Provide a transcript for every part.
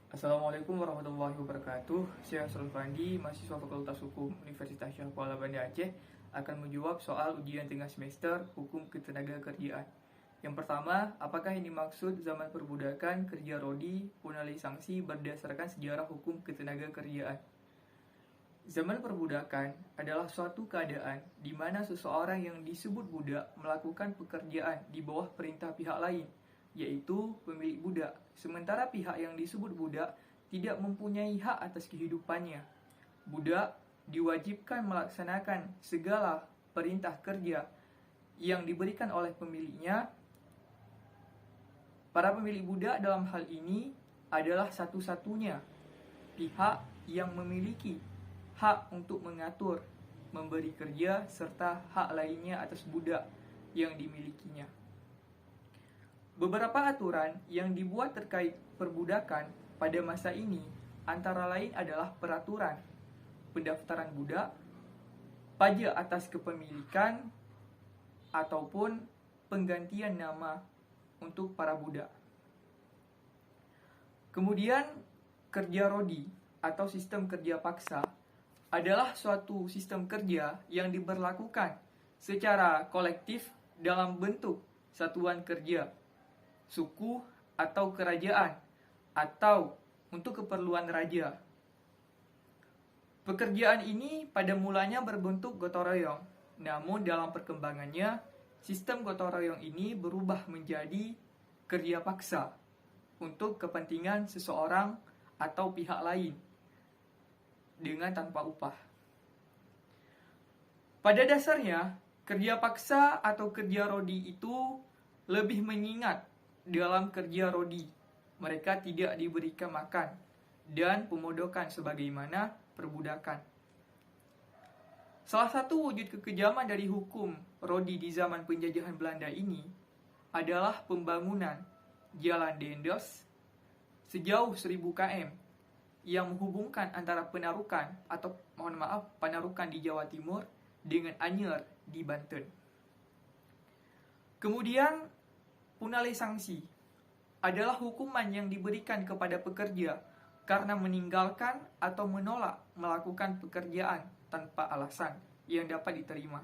Assalamualaikum warahmatullahi wabarakatuh. Saya Asrul Fandi, mahasiswa Fakultas Hukum Universitas Syah Kuala Banda Aceh, akan menjawab soal ujian tengah semester Hukum Ketenagakerjaan. Yang pertama, apakah ini maksud zaman perbudakan, kerja rodi, punali sanksi berdasarkan sejarah hukum ketenagakerjaan? Zaman perbudakan adalah suatu keadaan di mana seseorang yang disebut budak melakukan pekerjaan di bawah perintah pihak lain, yaitu pemilik budak, sementara pihak yang disebut budak tidak mempunyai hak atas kehidupannya. Budak diwajibkan melaksanakan segala perintah kerja yang diberikan oleh pemiliknya. Para pemilik budak dalam hal ini adalah satu-satunya pihak yang memiliki hak untuk mengatur, memberi kerja, serta hak lainnya atas budak yang dimilikinya. Beberapa aturan yang dibuat terkait perbudakan pada masa ini antara lain adalah peraturan pendaftaran budak, pajak atas kepemilikan, ataupun penggantian nama untuk para budak. Kemudian, kerja rodi atau sistem kerja paksa adalah suatu sistem kerja yang diberlakukan secara kolektif dalam bentuk satuan kerja, suku atau kerajaan, atau untuk keperluan raja. Pekerjaan ini pada mulanya berbentuk gotong royong, namun dalam perkembangannya, sistem gotong royong ini berubah menjadi kerja paksa untuk kepentingan seseorang atau pihak lain dengan tanpa upah. Pada dasarnya, kerja paksa atau kerja rodi itu lebih mengingat dalam kerja rodi. Mereka tidak diberikan makan dan pemodokan sebagaimana perbudakan. Salah satu wujud kekejaman dari hukum rodi di zaman penjajahan Belanda ini adalah pembangunan jalan Dendels sejauh 1000 km yang menghubungkan antara Panarukan di Jawa Timur dengan Anyer di Banten. Kemudian, punali sanksi adalah hukuman yang diberikan kepada pekerja karena meninggalkan atau menolak melakukan pekerjaan tanpa alasan yang dapat diterima.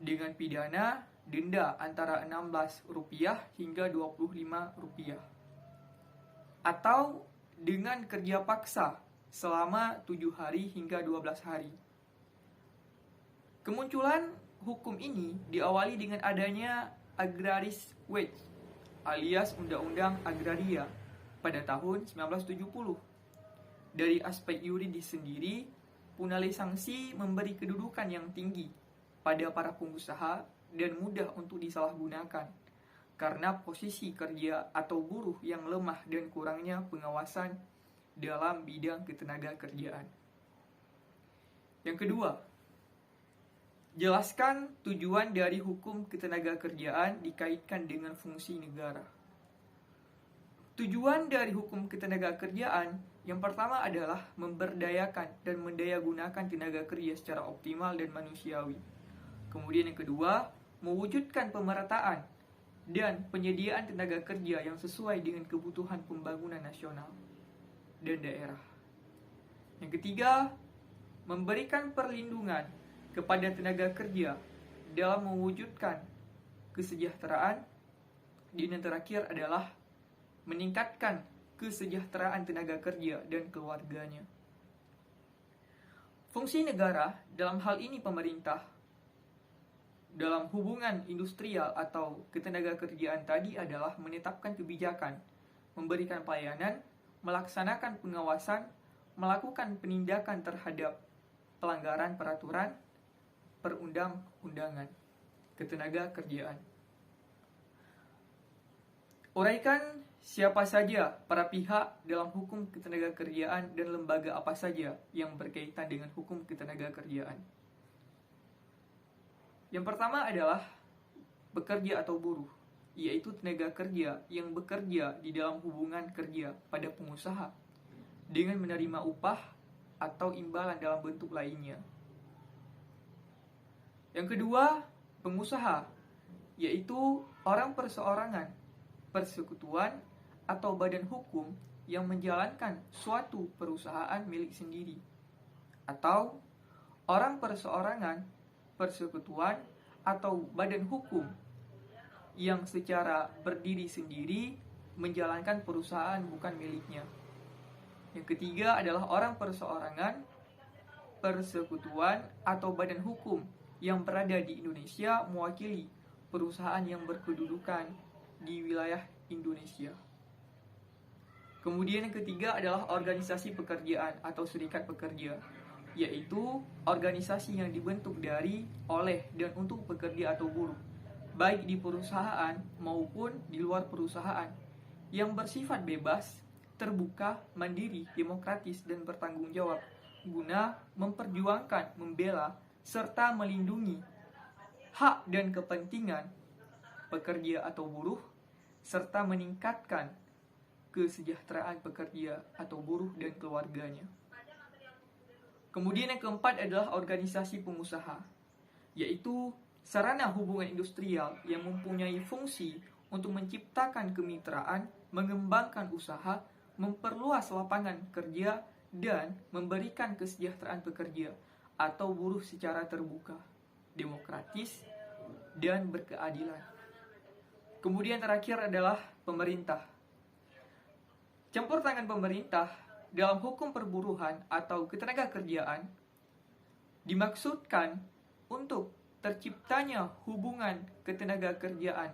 Dengan pidana denda antara Rp16 hingga Rp25. Atau dengan kerja paksa selama 7 hari hingga 12 hari. Kemunculan hukum ini diawali dengan adanya agraris wage alias Undang-Undang Agraria pada tahun 1970. Dari aspek yuridis sendiri, punali sanksi memberi kedudukan yang tinggi pada para pengusaha dan mudah untuk disalahgunakan karena posisi kerja atau buruh yang lemah dan kurangnya pengawasan dalam bidang ketenagakerjaan. Yang kedua, jelaskan tujuan dari hukum ketenagakerjaan dikaitkan dengan fungsi negara. Tujuan dari hukum ketenagakerjaan yang pertama adalah memberdayakan dan mendayagunakan tenaga kerja secara optimal dan manusiawi. Kemudian yang kedua, mewujudkan pemerataan dan penyediaan tenaga kerja yang sesuai dengan kebutuhan pembangunan nasional dan daerah. Yang ketiga, memberikan perlindungan kepada tenaga kerja dalam mewujudkan kesejahteraan. Dan yang terakhir adalah meningkatkan kesejahteraan tenaga kerja dan keluarganya. Fungsi negara dalam hal ini pemerintah dalam hubungan industrial atau ketenagakerjaan tadi adalah menetapkan kebijakan, memberikan pelayanan, melaksanakan pengawasan, melakukan penindakan terhadap pelanggaran peraturan perundang-undangan ketenagakerjaan. Uraikan siapa saja para pihak dalam hukum ketenagakerjaan dan lembaga apa saja yang berkaitan dengan hukum ketenagakerjaan. Yang pertama adalah bekerja atau buruh, yaitu tenaga kerja yang bekerja di dalam hubungan kerja pada pengusaha dengan menerima upah atau imbalan dalam bentuk lainnya. Yang kedua, pengusaha, yaitu orang perseorangan, persekutuan, atau badan hukum yang menjalankan suatu perusahaan milik sendiri, atau orang perseorangan, persekutuan, atau badan hukum yang secara berdiri sendiri menjalankan perusahaan bukan miliknya. Yang ketiga adalah orang perseorangan, persekutuan, atau badan hukum yang berada di Indonesia mewakili perusahaan yang berkedudukan di wilayah Indonesia. Kemudian yang ketiga adalah organisasi pekerjaan atau serikat pekerja, yaitu organisasi yang dibentuk dari, oleh, dan untuk pekerja atau buruh, baik di perusahaan maupun di luar perusahaan, yang bersifat bebas, terbuka, mandiri, demokratis, dan bertanggung jawab, guna memperjuangkan, membela, serta melindungi hak dan kepentingan pekerja atau buruh, serta meningkatkan kesejahteraan pekerja atau buruh dan keluarganya. Kemudian yang keempat adalah organisasi pengusaha, yaitu sarana hubungan industrial yang mempunyai fungsi untuk menciptakan kemitraan, mengembangkan usaha, memperluas lapangan kerja, dan memberikan kesejahteraan pekerja atau buruh secara terbuka, demokratis, dan berkeadilan. Kemudian terakhir adalah pemerintah. Campur tangan pemerintah dalam hukum perburuhan atau ketenagakerjaan dimaksudkan untuk terciptanya hubungan ketenagakerjaan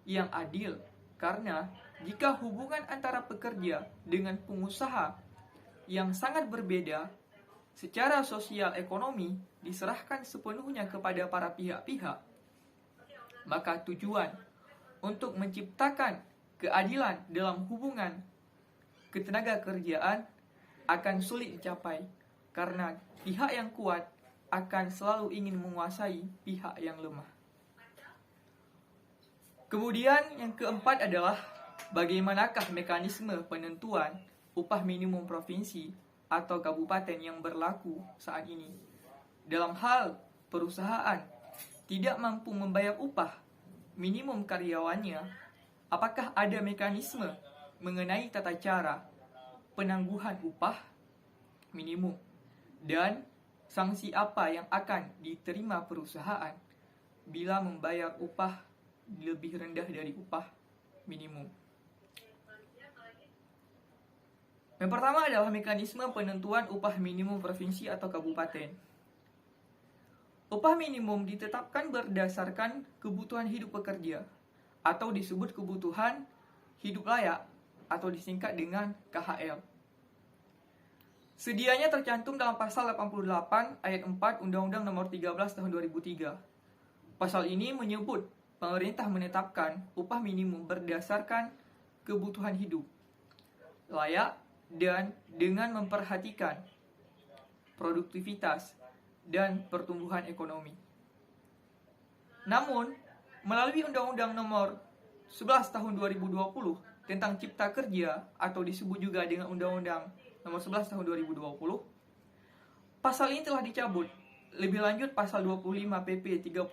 yang adil, karena jika hubungan antara pekerja dengan pengusaha yang sangat berbeda secara sosial ekonomi diserahkan sepenuhnya kepada para pihak-pihak, maka tujuan untuk menciptakan keadilan dalam hubungan ketenagakerjaan akan sulit dicapai, karena pihak yang kuat akan selalu ingin menguasai pihak yang lemah. Kemudian yang keempat adalah bagaimanakah mekanisme penentuan upah minimum provinsi atau kabupaten yang berlaku saat ini. Dalam hal perusahaan tidak mampu membayar upah minimum karyawannya, apakah ada mekanisme mengenai tata cara penangguhan upah minimum dan sanksi apa yang akan diterima perusahaan bila membayar upah lebih rendah dari upah minimum. Yang pertama adalah mekanisme penentuan upah minimum provinsi atau kabupaten. Upah minimum ditetapkan berdasarkan kebutuhan hidup pekerja atau disebut kebutuhan hidup layak atau disingkat dengan KHL. Sedianya tercantum dalam pasal 88 ayat 4 Undang-Undang Nomor 13 Tahun 2003. Pasal ini menyebut pemerintah menetapkan upah minimum berdasarkan kebutuhan hidup layak dan dengan memperhatikan produktivitas dan pertumbuhan ekonomi. Namun, melalui Undang-Undang Nomor 11 Tahun 2020 tentang Cipta Kerja atau disebut juga dengan Undang-Undang Nomor 11 Tahun 2020, pasal ini telah dicabut. Lebih lanjut pasal 25 PP 36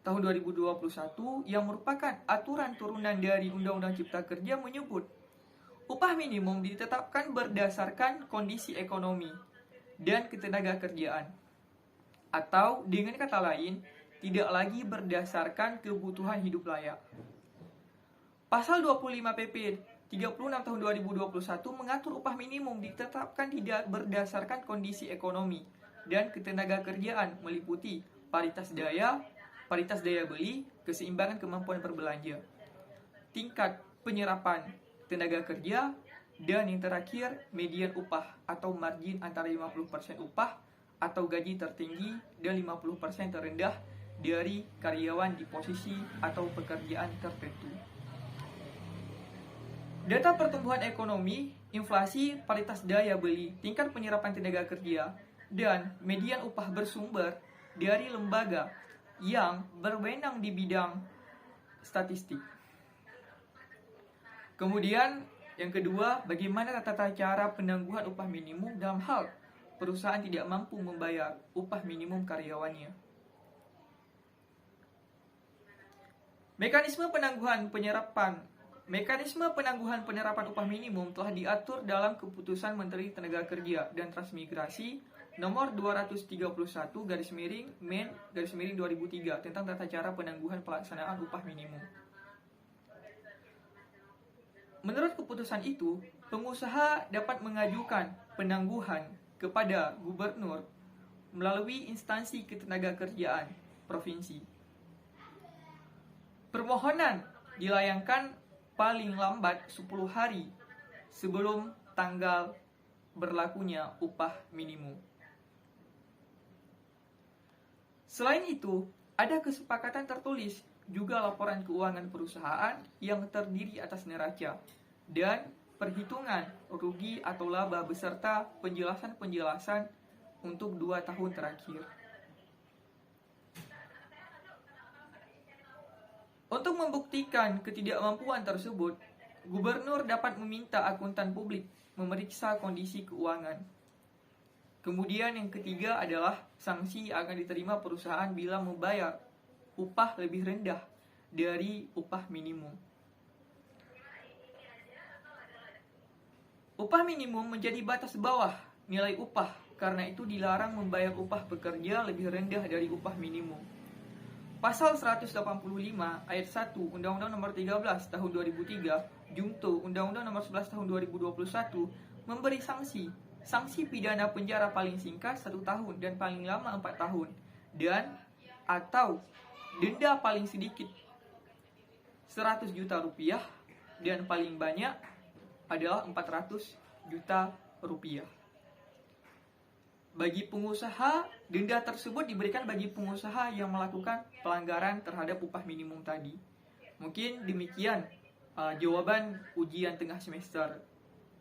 Tahun 2021 yang merupakan aturan turunan dari Undang-Undang Cipta Kerja menyebut upah minimum ditetapkan berdasarkan kondisi ekonomi dan ketenagakerjaan, atau dengan kata lain, tidak lagi berdasarkan kebutuhan hidup layak. Pasal 25 PP 36 tahun 2021 mengatur upah minimum ditetapkan tidak berdasarkan kondisi ekonomi dan ketenagakerjaan, meliputi paritas daya beli, keseimbangan kemampuan berbelanja, tingkat penyerapan tenaga kerja, dan yang terakhir median upah atau margin antara 50% upah atau gaji tertinggi dan 50% terendah dari karyawan di posisi atau pekerjaan tertentu. Data pertumbuhan ekonomi, inflasi, paritas daya beli, tingkat penyerapan tenaga kerja, dan median upah bersumber dari lembaga yang berwenang di bidang statistik. Kemudian yang kedua, bagaimana tata cara penangguhan upah minimum dalam hal perusahaan tidak mampu membayar upah minimum karyawannya. Mekanisme penangguhan penyerapan Mekanisme penangguhan penerapan upah minimum telah diatur dalam Keputusan Menteri Tenaga dan Transmigrasi Nomor 231/Men/2003 tentang tata cara penangguhan pelaksanaan upah minimum. Menurut keputusan itu, pengusaha dapat mengajukan penangguhan kepada gubernur melalui instansi ketenagakerjaan provinsi. Permohonan dilayangkan paling lambat 10 hari sebelum tanggal berlakunya upah minimum. Selain itu, ada kesepakatan tertulis juga laporan keuangan perusahaan yang terdiri atas neraca dan perhitungan rugi atau laba beserta penjelasan-penjelasan untuk 2 tahun terakhir. Untuk membuktikan ketidakmampuan tersebut, gubernur dapat meminta akuntan publik memeriksa kondisi keuangan. Kemudian yang ketiga adalah sanksi akan diterima perusahaan bila membayar upah lebih rendah dari upah minimum. Upah minimum menjadi batas bawah nilai upah, karena itu dilarang membayar upah pekerja lebih rendah dari upah minimum. Pasal 185 ayat 1 Undang-Undang Nomor 13 Tahun 2003 Jungto Undang-Undang Nomor 11 Tahun 2021 memberi sanksi pidana penjara paling singkat 1 tahun dan paling lama 4 tahun dan atau denda paling sedikit 100 juta rupiah dan paling banyak adalah 400 juta rupiah. Bagi pengusaha, denda tersebut diberikan bagi pengusaha yang melakukan pelanggaran terhadap upah minimum tadi. Mungkin demikian jawaban ujian tengah semester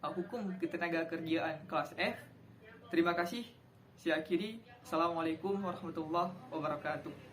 Hukum Ketenagakerjaan kelas F. Terima kasih. Saya akhiri. Assalamualaikum warahmatullahi wabarakatuh.